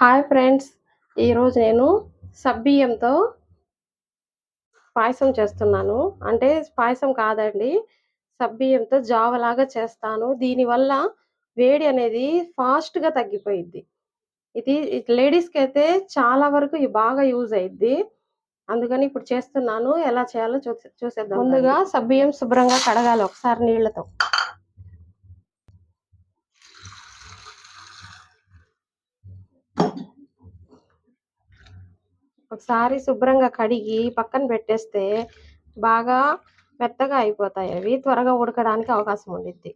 Hi friends, ఈరోజు నేను సబ్బియ్యంతో పాయసం చేస్తున్నాను. అంటే పాయసం కాదండి, సబ్బియ్యంతో జావలాగా చేస్తాను. దీనివల్ల వేడి అనేది ఫాస్ట్‌గా తగ్గిపోయిద్ది. ఇది లేడీస్‌కైతే చాలా వరకు బాగా యూజ్ అయిద్ది. అందుకని ఇప్పుడు చేస్తున్నాను. ఎలా చేయాలో చూసేద్దాం. ముందుగా సబ్బియ్యం శుభ్రంగా కడగాలి ఒకసారి నీళ్ళతో. ఒకసారి శుభ్రంగా కడిగి పక్కన పెట్టేస్తే బాగా మెత్తగా అయిపోతాయి. అవి త్వరగా ఉడకడానికి అవకాశం ఉండిద్ది.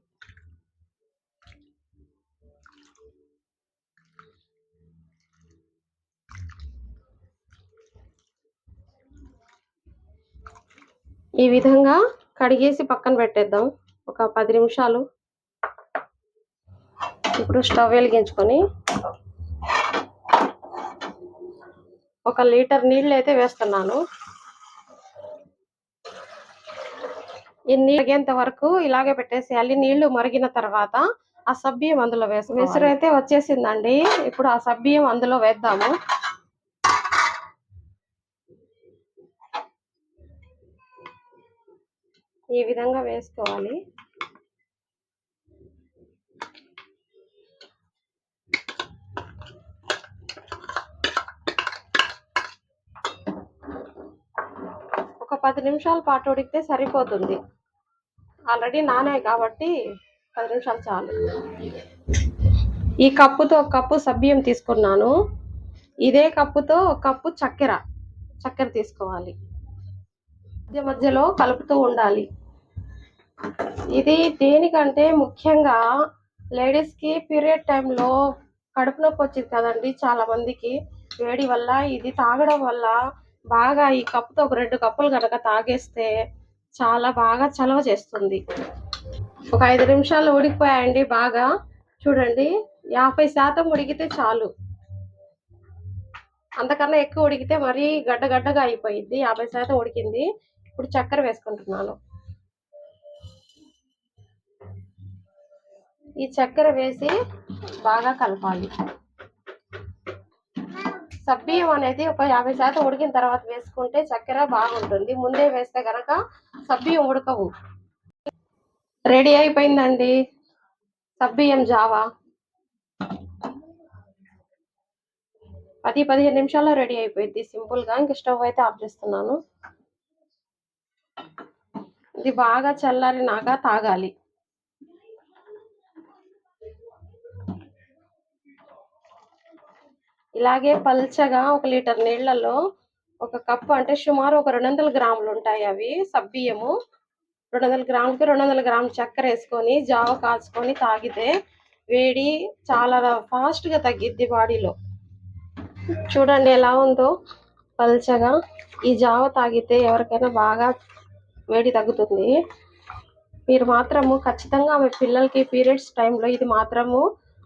ఈ విధంగా కడిగేసి పక్కన పెట్టేద్దాం ఒక 10 నిమిషాలు. ఇప్పుడు స్టవ్ వెలిగించుకొని 1 లీటర్ నీళ్ళు అయితే వేస్తున్నాను. ఈ నీళ్ళు మరిగేంత వరకు ఇలాగే పెట్టేసేయాలి. నీళ్లు మరిగిన తర్వాత ఆ సబ్బియ్యం అందులో విసురు అయితే వచ్చేసిందండి. ఇప్పుడు ఆ సబ్బియ్యం అందులో వేద్దాము. ఈ విధంగా వేసుకోవాలి. ఒక 10 నిమిషాల పాటు ఉడికితే సరిపోతుంది. ఆల్రెడీ నానాయి కాబట్టి 10 నిమిషాలు చాలు. ఈ కప్పుతో 1 కప్పు సబ్బియ్యం తీసుకున్నాను. ఇదే కప్పుతో 1 కప్పు చక్కెర తీసుకోవాలి. మధ్య మధ్యలో కలుపుతూ ఉండాలి. ఇది దేనికంటే ముఖ్యంగా లేడీస్కి పీరియడ్ టైంలో కడుపు నొప్పి వచ్చింది కదండి చాలా మందికి. వేడి వల్ల ఇది తాగడం వల్ల బాగా ఈ కప్పుతో ఒక 2 కప్పులు కనుక తాగేస్తే చాలా బాగా చలవ చేస్తుంది. ఒక 5 నిమిషాలు ఉడికిపోయాయండి. బాగా చూడండి, 50% ఉడికితే చాలు. అంతకన్నా ఎక్కువ ఉడికితే మరీ గడ్డగా అయిపోయింది. 50% ఉడికింది. ఇప్పుడు చక్కెర వేసుకుంటున్నాను. ఈ చక్కెర వేసి బాగా కలపాలి. సబ్బియ్యం అనేది ఒక 50% ఉడికిన తర్వాత వేసుకుంటే చక్కెర బాగుంటుంది. ముందే వేస్తే కనుక సబ్బియ్యం ఉడకవు. రెడీ అయిపోయిందండి సబ్బియ్యం జావా. 10-15 నిమిషాల్లో రెడీ అయిపోయింది సింపుల్గా. ఇంక స్టవ్ అయితే ఆఫ్ చేస్తున్నాను. ఇది బాగా చల్లారినాక తాగాలి. ఇలాగే పల్చగా 1 లీటర్ నీళ్లలో 1 కప్పు అంటే సుమారు ఒక 200 గ్రాములు ఉంటాయి అవి సబ్బియ్యము. 200 గ్రాములకి 200 గ్రాముల చక్కెర వేసుకొని జావ కాచుకొని తాగితే వేడి చాలా ఫాస్ట్గా తగ్గిద్ది బాడీలో. చూడండి ఎలా ఉందో పల్చగా. ఈ జావ తాగితే ఎవరికైనా బాగా వేడి తగ్గుతుంది. మీరు మాత్రము ఖచ్చితంగా మీ పిల్లలకి పీరియడ్స్ టైంలో ఇది మాత్రము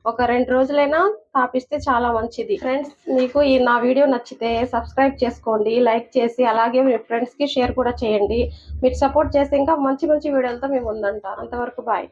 ఒక 2 రోజులైనా తాపిస్తే చాలా మంచిది. ఫ్రెండ్స్, మీకు నా వీడియో నచ్చితే సబ్స్క్రైబ్ చేసుకోండి, లైక్ చేసి అలాగే మీ ఫ్రెండ్స్కి షేర్ కూడా చేయండి. మీరు సపోర్ట్ చేస్తే ఇంకా మంచి వీడియోలతో మేము ముందుంటాం. అంతవరకు బాయ్.